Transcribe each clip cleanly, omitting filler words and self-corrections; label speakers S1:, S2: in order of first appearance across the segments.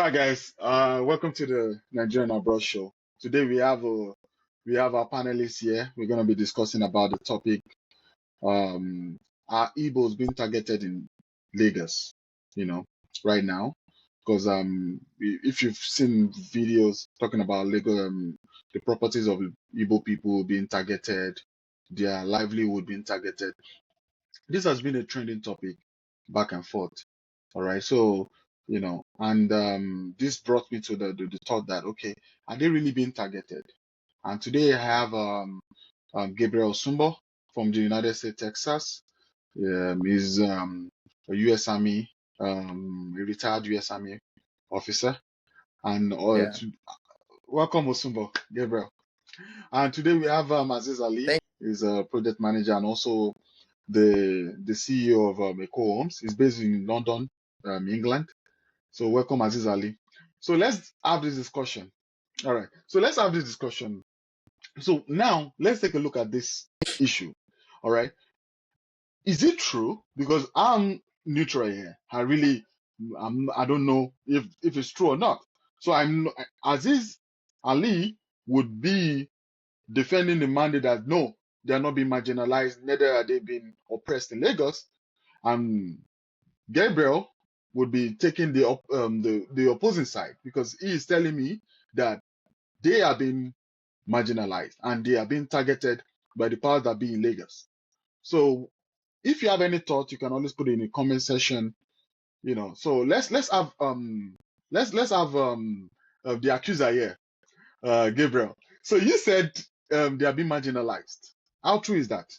S1: right, guys. Welcome to the Nigerian Abroad Show. Today we have our panelists here. We're going to be discussing about the topic. Are Igbos being targeted in Lagos? You know, right now, because if you've seen videos talking about Lagos, the properties of Igbo people being targeted, their livelihood being targeted. This has been a trending topic back and forth. All right. So, and this brought me to the thought that, okay, are they really being targeted? And today I have Gabriel Osunbor from the United States, Texas. He's a U.S. Army, a retired U.S. Army officer. And
S2: Yeah.
S1: welcome, Osunbor, Gabriel. And today we have Azeez Ali.
S2: Thank
S1: He's a project manager and also the CEO of Eco Homes. He's based in London, England. So welcome, Azeez Ali. So let's have this discussion. All right. So let's have this discussion. So now let's take a look at this issue. All right. Is it true? Because I'm neutral here. I don't know if it's true or not. So Aziz Ali would be defending the mandate that no, they are not being marginalized, neither are they being oppressed in Lagos. And Gabriel would be taking the opposing side because he is telling me that they are being marginalized and they are being targeted by the powers that be in Lagos. So if you have any thoughts, you can always put it in the comment section. So let's have the accuser here, Gabriel. So you said they are being marginalized. How true is that?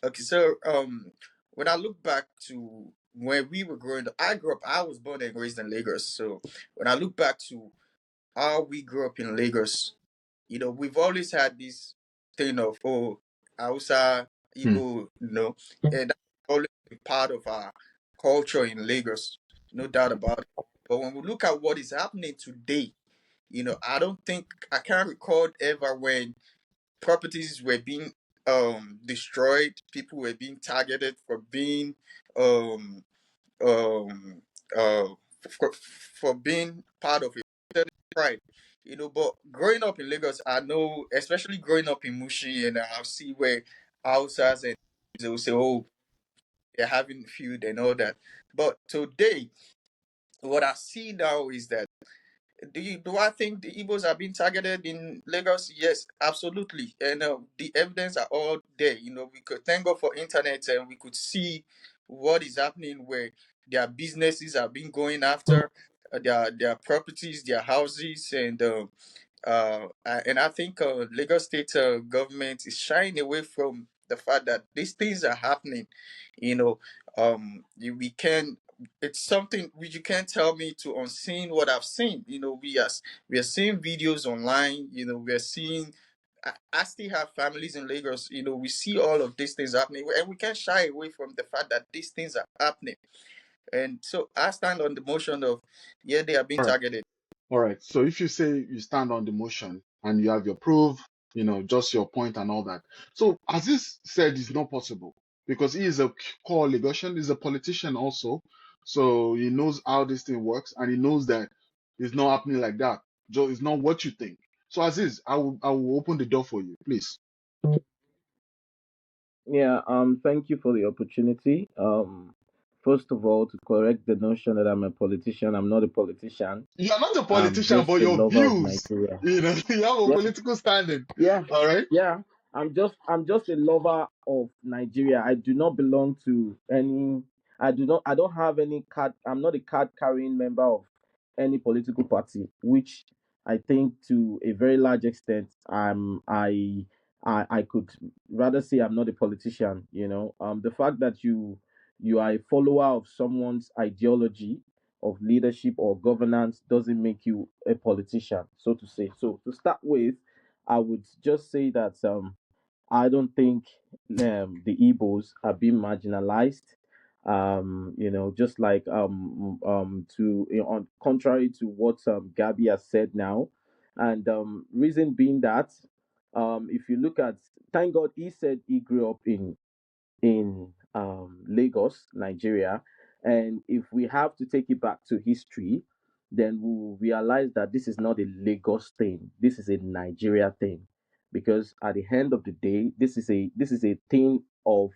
S2: Okay, so when I look back to when we were growing up, I was born and raised in Lagos. So when I look back to how we grew up in Lagos, we've always had this thing of Hausa,
S1: Hmm.
S2: Igbo, and that's always been part of our culture in Lagos, no doubt about it. But when we look at what is happening today, I can't record ever when properties were being destroyed, people were being targeted for being um um uh for being part of a certain tribe. But growing up in Lagos, I know, especially growing up in Mushi, and I'll see where Hausas and they will say, oh, they're having feud and all that. But today, what I see now is that do I think the Igbos are being targeted in Lagos? Yes, absolutely. And the evidence are all there. We could thank God for internet and we could see what is happening where their businesses are being going after, their properties, their houses, and I think Lagos State government is shying away from the fact that these things are happening. You know, we can. It's something which you can't tell me to unseen what I've seen. We are seeing videos online. We are seeing. I still have families in Lagos. We see all of these things happening, and we can't shy away from the fact that these things are happening. And so I stand on the motion of, yeah, they are being
S1: All right.
S2: targeted.
S1: All right. So if you say you stand on the motion and you have your proof, just your point and all that. So as this said, it's not possible because he is a core Lagosian, he's a politician also. So he knows how this thing works and he knows that it's not happening like that. It's not what you think. So Aziz, I will open the door for you, please.
S3: Yeah, thank you for the opportunity. First of all, to correct the notion that I'm a politician, I'm not a politician.
S1: You are not a
S3: I'm
S1: politician,
S3: just
S1: but
S3: a
S1: your
S3: lover of
S1: views,
S3: Nigeria.
S1: you have a
S3: Yeah,
S1: political standing.
S3: yeah,
S1: All right.
S3: yeah. I'm just a lover of Nigeria. I do not belong to any. I don't have any card. I'm not a card carrying member of any political party, which I think to a very large extent, I could rather say I'm not a politician. The fact that you are a follower of someone's ideology of leadership or governance doesn't make you a politician, so to say. So to start with, I would just say that I don't think the Igbos are being marginalized. Just like on contrary to what Gabby has said now, and reason being that if you look at, thank God he said he grew up in Lagos, Nigeria, And if we have to take it back to history, then we'll realize that this is not a Lagos thing. This is a Nigeria thing, because at the end of the day, this is a thing of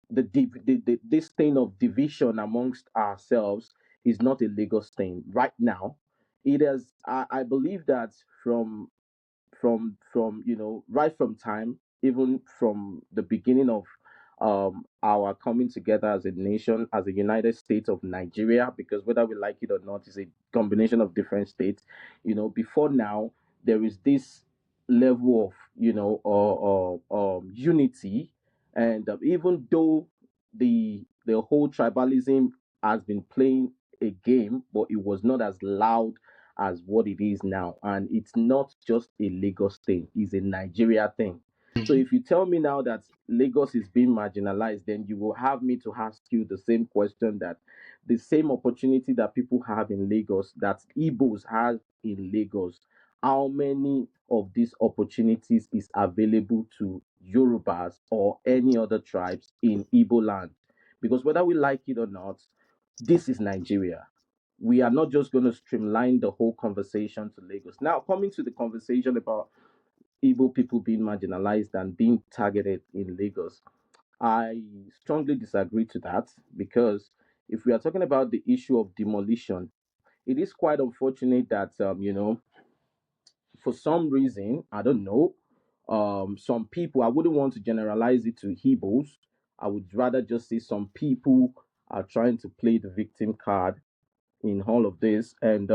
S3: this thing of division amongst ourselves is not a Lagos thing right now. It is. I believe that from right from time, even from the beginning of our coming together as a nation, as a United States of Nigeria, because whether we like it or not, it's a combination of different states. Before now, there is this level of unity, and even though the whole tribalism has been playing a game, but it was not as loud as what it is now. And it's not just a Lagos thing, it's a Nigeria thing. So
S1: Mhm.
S3: if you tell me now that Lagos is being marginalized, then you will have me to ask you the same question, that the same opportunity that people have in Lagos, that Igbos have in Lagos, how many of these opportunities is available to Yorubas or any other tribes in Igbo land? Because whether we like it or not, this is Nigeria. We are not just going to streamline the whole conversation to Lagos. Now, coming to the conversation about Igbo people being marginalized and being targeted in Lagos, I strongly disagree to that, because if we are talking about the issue of demolition, it is quite unfortunate that for some reason, I don't know, some people, I wouldn't want to generalize it to Igbos. I would rather just say some people are trying to play the victim card in all of this, and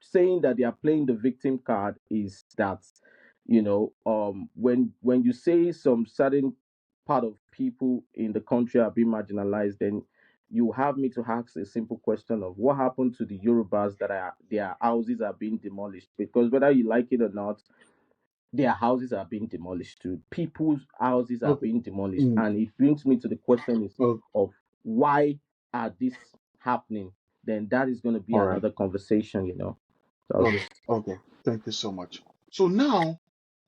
S3: saying that they are playing the victim card is that when you say some certain part of people in the country are being marginalized, then you have me to ask a simple question of what happened to the Yorubas that their houses are being demolished, because whether you like it or not, their houses are being demolished too. People's houses are
S1: Okay.
S3: being demolished.
S1: Mm.
S3: And it brings me to the question is
S1: Oh,
S3: of why are this happening? Then that is going to be
S1: all right.
S3: another conversation. So I'll
S1: Okay.
S3: just
S1: Okay. Thank you so much. So now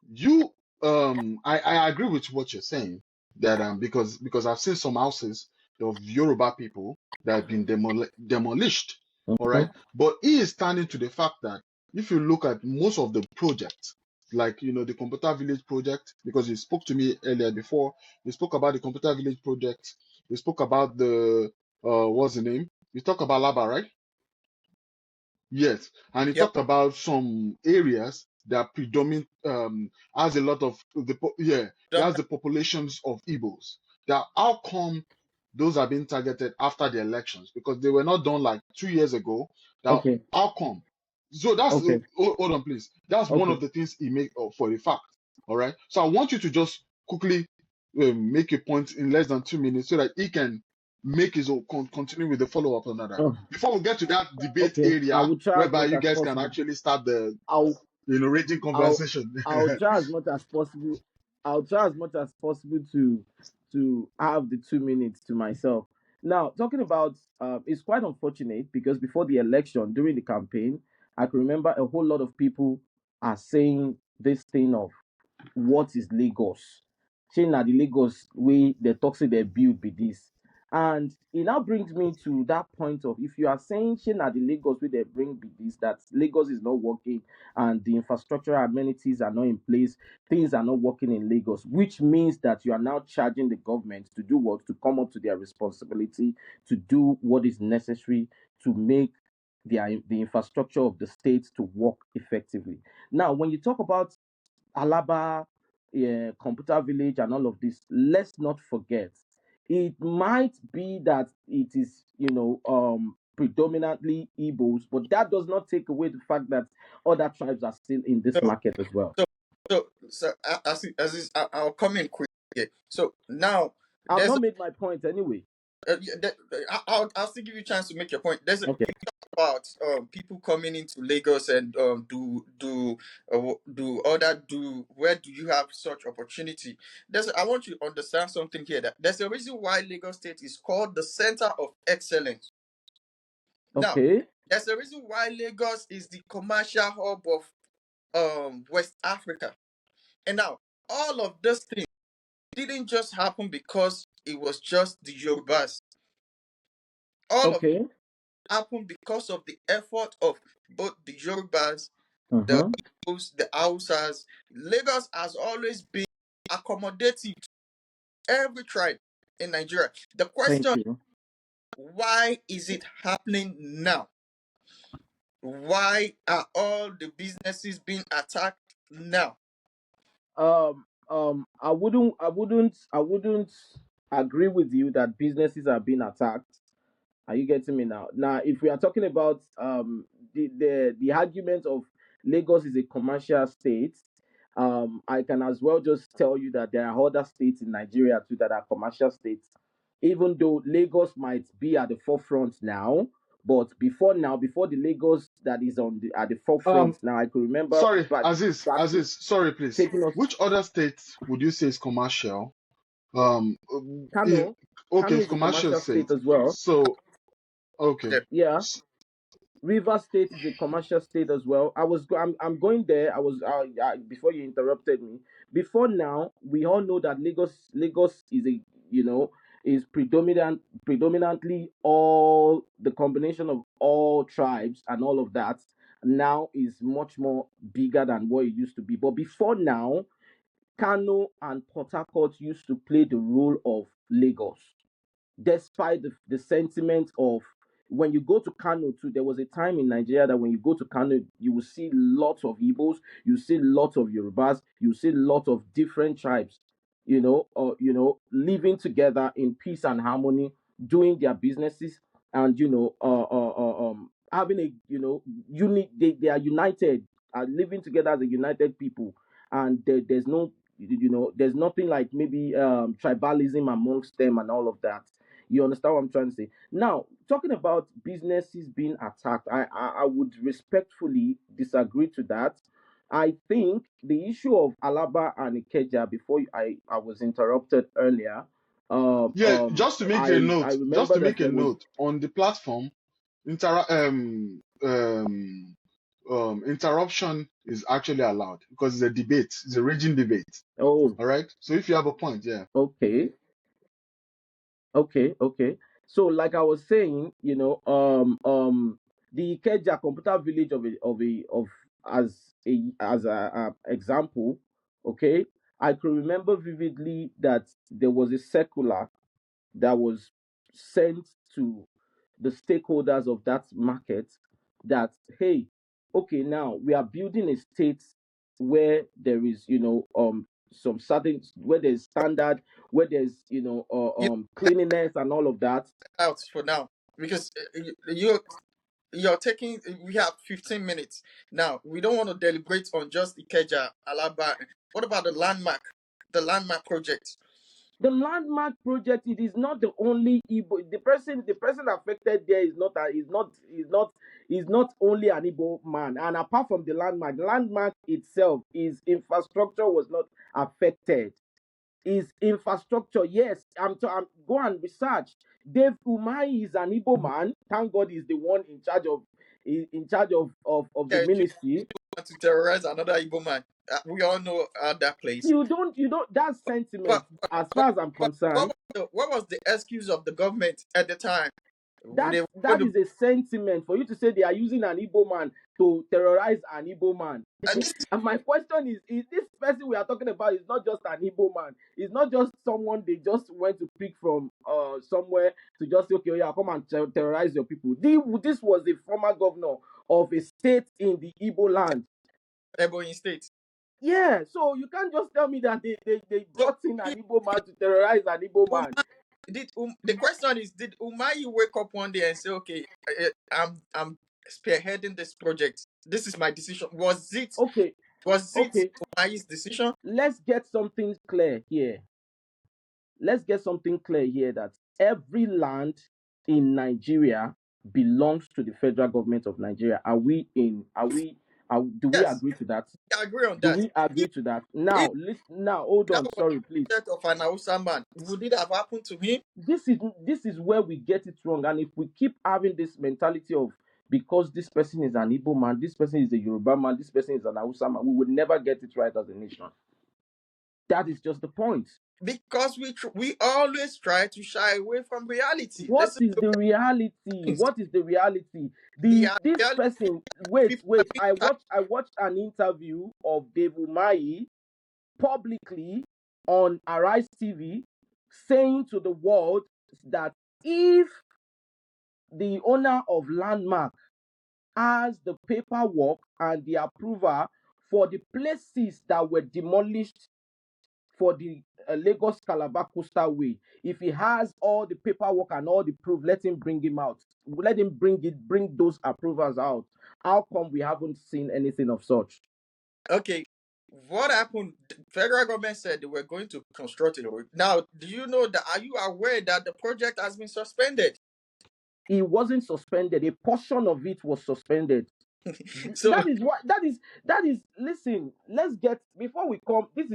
S1: you I agree with what you're saying, that because I've seen some houses of Yoruba people that have been demolished. All right.
S3: Mhm.
S1: But he is standing to the fact that if you look at most of the projects, like the computer village project, because you spoke to me earlier before, you spoke about the computer village project, you spoke about the what's the name? You talk about Laba, right? Yes, and he
S2: Yep.
S1: talked about some areas that predominant has a lot of yeah, it has
S2: Dominant.
S1: the populations of Igbos. That how come those are being targeted after the elections, because they were not done like 2 years ago. That
S3: Okay.
S1: how come? So that's
S3: Okay.
S1: hold on, please. That's one
S3: Okay.
S1: of the things he made for a fact. All right. So I want you to just quickly make a point in less than 2 minutes so that he can make his own continue with the follow up on that.
S3: Oh,
S1: Before we get to that debate
S3: okay. I
S1: area
S3: will try as
S1: whereby
S3: much
S1: you
S3: as
S1: guys can
S3: possible.
S1: actually start the
S3: I'll
S1: raging
S3: I'll
S1: conversation.
S3: I'll try as much as possible. I'll try as much as possible to have the 2 minutes to myself. Now, talking about it's quite unfortunate, because before the election, during the campaign, I can remember a whole lot of people are saying this thing of what is Lagos? Say na the Lagos way the toxic they build be this. And it now brings me to that point of, if you are saying say na the Lagos way they bring be this, that Lagos is not working and the infrastructural amenities are not in place, things are not working in Lagos, which means that you are now charging the government to do what? To come up to their responsibility, to do what is necessary to make the infrastructure of the state to work effectively. Now, when you talk about Alaba, Computer Village, and all of this, let's not forget, it might be that it is, predominantly Igbos, but that does not take away the fact that other tribes are still in this
S2: So,
S3: market as well.
S2: I'll come in quick here. So now
S3: I've
S2: there's
S3: not made my point anyway.
S2: I'll still give you a chance to make your point.
S3: Okay.
S2: You talk about people coming into Lagos and do where do you have such opportunity? I want you to understand something here, that there's a reason why Lagos State is called the center of excellence. Now,
S3: Okay.
S2: there's a reason why Lagos is the commercial hub of West Africa. And now all of those things didn't just happen because it was just the Yorubas. All of
S3: Okay.
S2: happened because of the effort of both the Yorubas, the
S3: Uh-huh.
S2: Igbos, the Hausas. Lagos has always been accommodating to every tribe in Nigeria. The
S3: Thank
S2: question,
S3: you.
S2: why is it happening now? Why are all the businesses being attacked now?
S3: I wouldn't agree with you that businesses are being attacked. Are you getting me now? Now, if we are talking about the argument of Lagos is a commercial state, I can as well just tell you that there are other states in Nigeria too that are commercial states. Even though Lagos might be at the forefront now, but before the Lagos that is at the forefront
S1: Um,
S3: now, I could remember
S1: Sorry,
S3: back back to
S1: Aziz, sorry, please.
S3: taking us.
S1: Which other state would you say is commercial? Um, if,
S3: Kano.
S1: okay,
S3: Kano
S1: it's
S3: is a
S1: commercial
S3: commercial state
S1: state.
S3: as well.
S1: So, okay.
S2: The,
S3: Yeah.
S1: S-
S3: River State is a commercial state as well. I'm going there. Before you interrupted me. Before now, we all know that Lagos is a you know is predominantly all the combination of all tribes and all of that. Now is much more bigger than what it used to be. But before now, Kano and Port Harcourt used to play the role of Lagos, despite the sentiment of when you go to Kano too. There was a time in Nigeria that when you go to Kano, you will see lots of Igbos, you see lots of Yorubas, you see lots of different tribes, living together in peace and harmony, doing their businesses, and having a unit. They are united, are living together as a united people, and there's no there's nothing like maybe tribalism amongst them and all of that. You understand what I'm trying to say? Now, talking about businesses being attacked, I would respectfully disagree to that. I think the issue of Alaba and Ikeja, before I was interrupted earlier,
S1: yeah, just to make a
S3: I
S1: note, just
S3: remember
S1: to
S3: that
S1: make a
S3: there was.
S1: note on the platform, inter interruption is actually allowed because it's a debate, it's a raging debate.
S3: Oh,
S1: All right. So if you have a point, yeah.
S3: okay. Okay. So, like I was saying, the Ikeja Computer Village of as a example, okay, I could remember vividly that there was a circular that was sent to the stakeholders of that market that, hey, okay, now we are building a state where there is some certain, where there's standard, where there's
S2: you
S3: cleanliness and all of that.
S2: out for now because you're taking. We have 15 minutes now. We don't want to deliberate on just Ikeja, Alaba. What about the landmark project?
S3: The landmark project, it is not the only Igbo. The person affected there is not only an Igbo man. And apart from the landmark itself, is infrastructure was not affected. Is infrastructure, yes. I'm go and research. Dave Umai is an Igbo man. Thank God he's the one in charge of the
S2: Yeah, you
S3: ministry.
S2: want to terrorize another Igbo man. We all know that place.
S3: You don't that
S2: But
S3: sentiment, as
S2: but,
S3: far as I'm
S2: but
S3: concerned.
S2: what was the excuse of the government at the time?
S3: that
S2: They were going
S3: that
S2: to,
S3: is a sentiment for you to say they are using an Igbo man to terrorize an Igbo man.
S2: and this
S3: And my question is this person we are talking about is not just an Igbo man. It's not just someone they just went to pick from somewhere to just say, okay, yeah, come and terrorize your people. This was a former governor of a state in the Igbo land.
S2: Ebonyi State.
S3: Yeah, so you can't just tell me that they
S2: So
S3: brought in an Igbo man to terrorize an Igbo man.
S2: The question is, did Umayi wake up one day and say, okay, I'm spearheading this project. This is my decision.
S3: Okay,
S2: Was it
S3: okay.
S2: Umayi's decision?
S3: Let's get something clear here. That every land in Nigeria belongs to the federal government of Nigeria. Do we
S2: Yes,
S3: agree to that?
S2: I agree on
S3: Do
S2: that.
S3: we agree to that?
S2: If
S3: Now, listen, now hold
S2: that
S3: on,
S2: was
S3: sorry, please.
S2: the death of an Hausa man, would it have happened to him?
S3: This is where we get it wrong. And if we keep having this mentality of, because this person is an Igbo man, this person is a Yoruba man, this person is an Hausa man, we will never get it right as a nation. That is just the point.
S2: Because we always try to shy away from reality.
S3: What
S2: This is
S3: is
S2: the
S3: the reality?
S2: things.
S3: What is the reality?
S2: The
S3: This
S2: reality
S3: person, wait,
S2: people are
S3: wait.
S2: being
S3: I watched an interview of Dave Umahi publicly on Arise TV saying to the world that if the owner of Landmark has the paperwork and the approval for the places that were demolished for the Lagos Calabar Coastal Way. If he has all the paperwork and all the proof, let him bring him out. Let him bring those approvals out. How come we haven't seen anything of such?
S2: okay. What happened? The federal government said they were going to construct it. Now, do you know that? Are you aware that the project has been suspended?
S3: It wasn't suspended. A portion of it was suspended.
S2: So
S3: That is listen, let's get before we come. This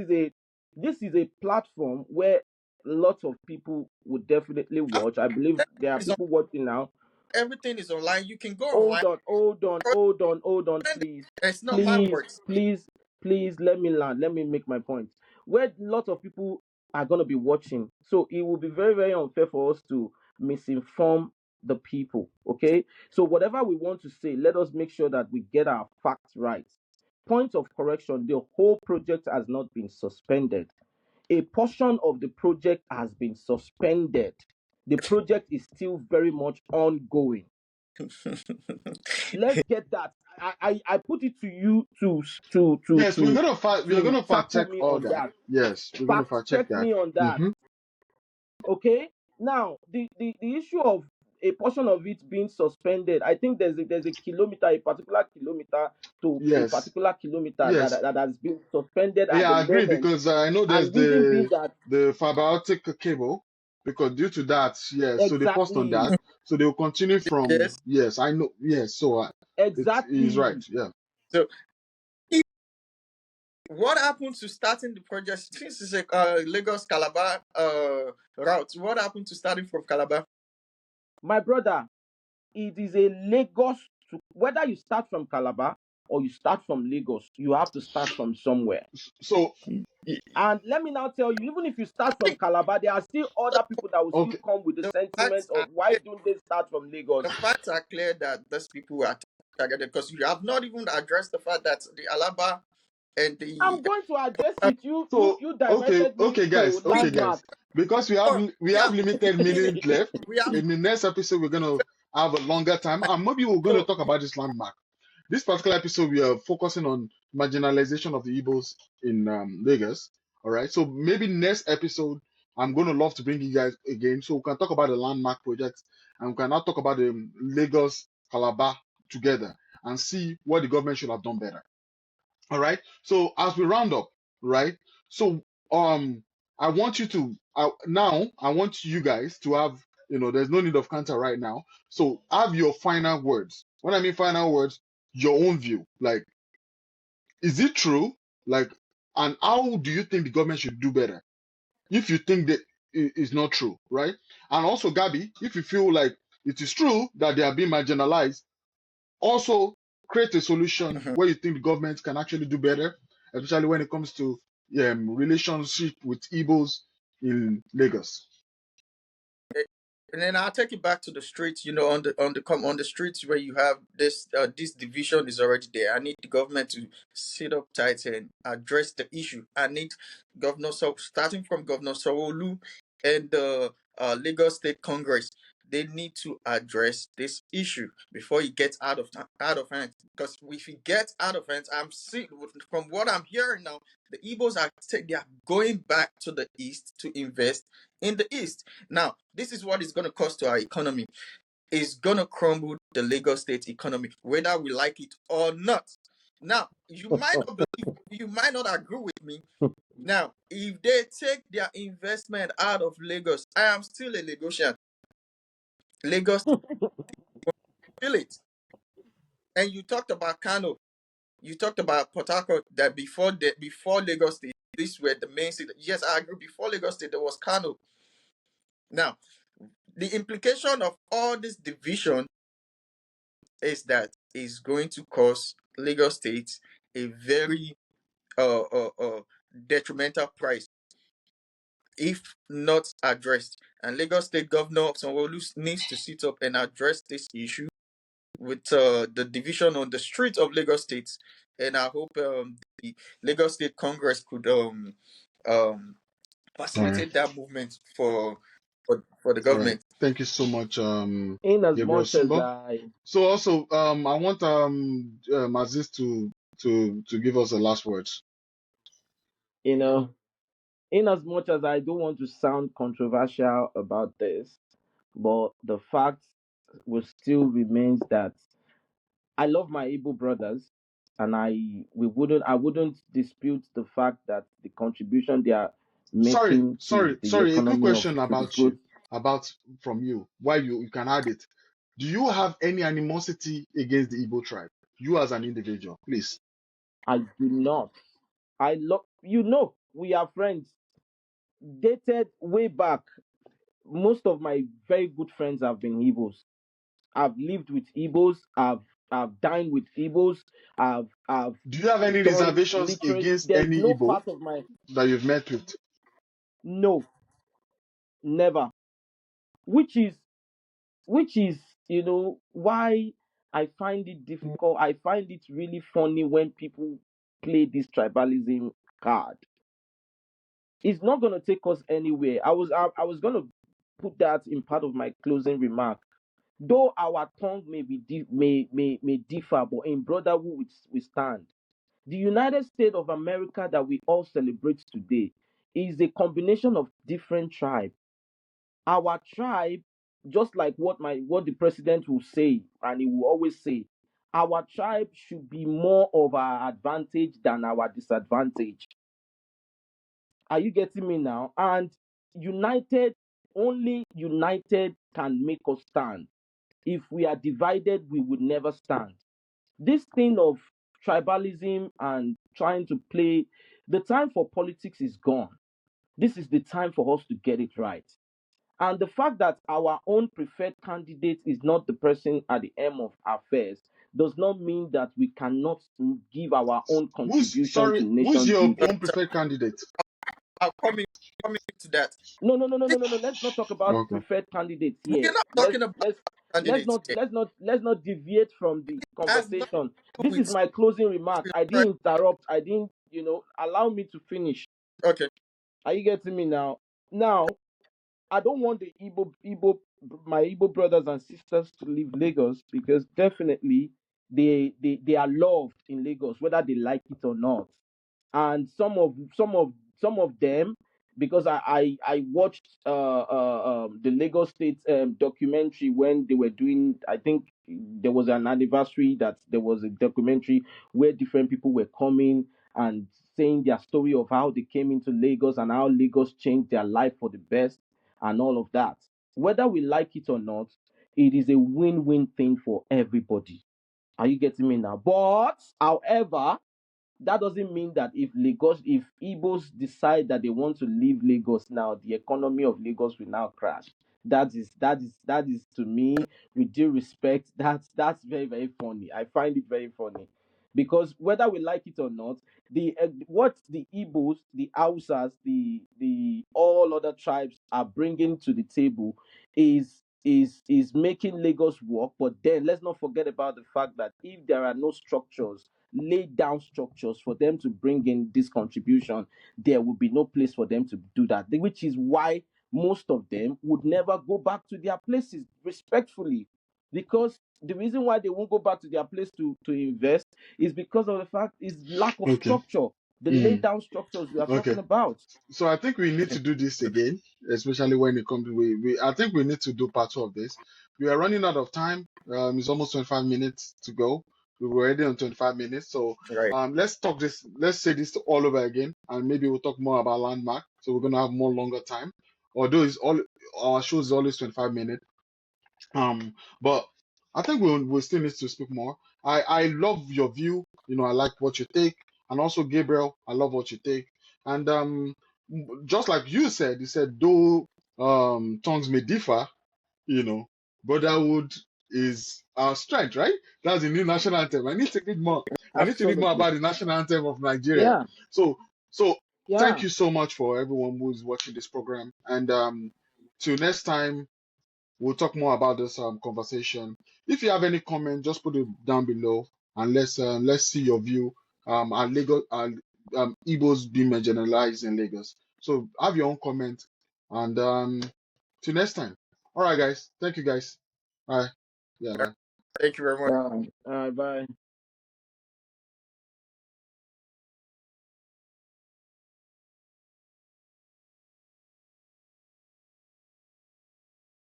S3: is a platform where lots of people would definitely watch. I believe there are
S2: everything is,
S3: people watching now.
S2: everything is online. You can go online.
S3: Hold on, hold on, hold on, hold on, please.
S2: It's not my
S3: Please,
S2: words.
S3: please, please let me land. Let me make my point. Where lots of people are going to be watching. So it will be very, very unfair for us to misinform the people. Okay. So whatever we want to say, let us make sure that we get our facts right. Point of correction, the whole project has not been suspended. A portion of the project has been suspended. The project is still very much ongoing. Let's get that. I put it to you
S1: Yes, we're
S3: to
S1: gonna fact
S3: tackle
S1: check
S3: me
S1: all
S3: on
S1: that.
S3: that.
S1: Yes, we're gonna
S3: Fact
S1: fact check
S3: check
S1: that.
S3: me on that.
S1: Mm-hmm.
S3: Okay. Now the issue of a portion of it being suspended, I think there's a kilometer, a particular kilometer to a
S1: Yes,
S3: particular kilometer
S1: yes.
S3: that has been suspended at
S1: Yeah,
S3: the
S1: I agree
S3: moment.
S1: because I know there's
S3: And reason being that
S1: the fiber optic cable because due to that, yes. So they paused on
S3: exactly,
S1: that. So they will continue from
S2: Yes.
S1: yes. I know. Yes. So it is right.
S3: exactly.
S1: Yeah.
S2: So what happened to starting the project? Since it's a Lagos Calabar route, what happened to starting from Calabar?
S3: My brother, it is a Lagos to whether you start from Calabar or you start from Lagos, you have to start from somewhere.
S1: So
S3: And let me now tell you, even if you start from Calabar, there are still other people that will still
S1: okay.
S3: come with the
S2: The
S3: sentiment
S2: facts
S3: of
S2: are
S3: why
S2: clear.
S3: don't they start from Lagos?
S2: The facts are clear that these people are targeted because you have not even addressed the fact that the Alaba and the
S3: I'm going to address it. You you
S1: So
S3: you
S1: okay,
S3: diverted me to
S1: okay,
S2: we
S1: guys,
S3: landmark.
S1: because we
S2: we
S1: have
S2: have
S1: limited minutes left.
S2: we have
S1: In the next episode, we're gonna have a longer time, and maybe we're going to
S2: so
S1: talk about this landmark. This particular episode, we are focusing on marginalization of the Igbos in Lagos. All right, so maybe next episode, I'm going to love to bring you guys again, so we can talk about the landmark project, and we can now talk about the Lagos Calabar together and see what the government should have done better. All right. So as we round up, right? So I want you to now I want you guys to have there's no need of counter right now. So have your final words. When I mean final words, your own view. Like, is it true? Like, and how do you think the government should do better? If you think that it is not true, right? And also, Gabby, if you feel like it is true that they are being marginalized, also create a solution
S2: mhm.
S1: where you think the government can actually do better, especially when it comes to relationship with Igbos in Lagos.
S2: And then I'll take it back to the streets. On the streets where you have this division is already there. I need the government to sit up tight and address the issue. I need starting from Governor Sanwo-Olu and the Lagos State Congress. They need to address this issue before it gets out of hand. Because if it gets out of hand, I'm seeing from what I'm hearing now, the Igbos they are going back to the east to invest in the east. Now, this is what it's going to cost to our economy. It's going to crumble the Lagos State economy, whether we like it or not. Now, you might not believe, you might not agree with me. Now, if they take their investment out of Lagos, I am still a Lagosian. Lagos feel it. And you talked about Kano. You talked about Port Harcourt that before Lagos State, these were the main city. Yes, I agree. Before Lagos State, there was Kano. Now, the implication of all this division is that it's going to cause Lagos State a very detrimental price. if not addressed. And Lagos State Governor Sanwo-Olu needs to sit up and address this issue with the division on the streets of Lagos State. And I hope the Lagos State Congress could um,
S1: All right.
S2: facilitate that movement for the
S1: All right.
S2: government.
S1: Thank you so much,
S3: In as
S1: Gabriel
S3: much as
S1: Osunbor. So also, I want Azeez to give us the last words.
S3: you know, in as much as I don't want to sound controversial about this, but the fact will still remains that I love my Igbo brothers, and I wouldn't dispute the fact that the contribution they are making to the
S1: Sorry. A quick
S3: economy of
S1: question
S3: to the
S1: about
S3: growth.
S1: you, from you. Why you can add it? Do you have any animosity against the Igbo tribe? You as an individual, please.
S3: I do not. I love we are friends. Dated way back. Most of my very good friends have been Igbos. I've lived with Igbos. I've dined with Igbos. I've
S1: Do you have any
S3: done
S1: reservations
S3: literally.
S1: against
S3: There's
S1: any
S3: no
S1: Igbo
S3: part of my
S1: that you've met with?
S3: no, never. Which is why I find it difficult. I find it really funny when people play this tribalism card. It's not going to take us anywhere. I was going to put that in part of my closing remark. Though our tongue may differ, but in brotherhood we stand. The United States of America that we all celebrate today is a combination of different tribes. Our tribe, just like what the president will say, and he will always say, our tribe should be more of our advantage than our disadvantage. Are you getting me now? And united, only united can make us stand. If we are divided, we would never stand. This thing of tribalism and trying to play, the time for politics is gone. This is the time for us to get it right. And the fact that our own preferred candidate is not the person at the helm of affairs does not mean that we cannot give our own contribution to
S1: Who's
S3: nation
S1: your
S3: building.
S1: own preferred candidate?
S2: I'll come into that.
S3: No. Let's not talk about
S1: Okay.
S3: preferred candidates
S2: We're
S3: here.
S2: not talking about candidates here.
S3: Let's not deviate from the
S2: As not
S3: conversation. This is
S2: with
S3: my closing remark. I didn't interrupt. I didn't, allow me to finish.
S2: okay.
S3: Are you getting me now? Now, I don't want my Igbo brothers and sisters to leave Lagos, because definitely they are loved in Lagos, whether they like it or not. And some of them, because I watched the Lagos State documentary when they were doing. I think there was an anniversary that there was a documentary where different people were coming and saying their story of how they came into Lagos and how Lagos changed their life for the best and all of that. Whether we like it or not, it is a win-win thing for everybody. Are you getting me now? But however, that doesn't mean that if Igbos decide that they want to leave Lagos now, the economy of Lagos will now crash. That is to me, with due respect, that's very, very funny. I find it very funny, because whether we like it or not, what the Igbos, the Hausas, the all other tribes are bringing to the table is making Lagos work. But then let's not forget about the fact that if there are no structures, laid down structures for them to bring in this contribution, there will be no place for them to do that, which is why most of them would never go back to their places, respectfully. Because the reason why they won't go back to their place to invest is because of the fact is lack of
S1: Okay.
S3: structure, the laid down structures we are talking
S1: Okay.
S3: about.
S1: So I think we need to do this again, especially when it comes to I think we need to do part 2 of this. We are running out of time. It's almost 25 minutes to go. We were already on 25 minutes. So
S2: Right.
S1: let's say this all over again, and maybe we'll talk more about landmark. So we're gonna have more longer time. Although it's all our show is always 25 minutes. But I think we'll still need to speak more. I love your view. I like what you take, and also Gabriel, I love what you take. And just like you said though tongues may differ, brotherhood is our strength, right? That's the new national anthem. I need to read more. I need to read more
S3: Absolutely.
S1: about the national anthem of Nigeria.
S3: Yeah.
S1: So so thank
S3: Yeah.
S1: you so much for everyone who's watching this program. And till next time, we'll talk more about this conversation. If you have any comment, just put it down below, and let's see your view. Lagos, Igbos being marginalized in Lagos. So have your own comment, and till next time. All right, guys. Thank you, guys. Bye. Yeah, bye.
S2: Thank you very much.
S3: Bye. Bye.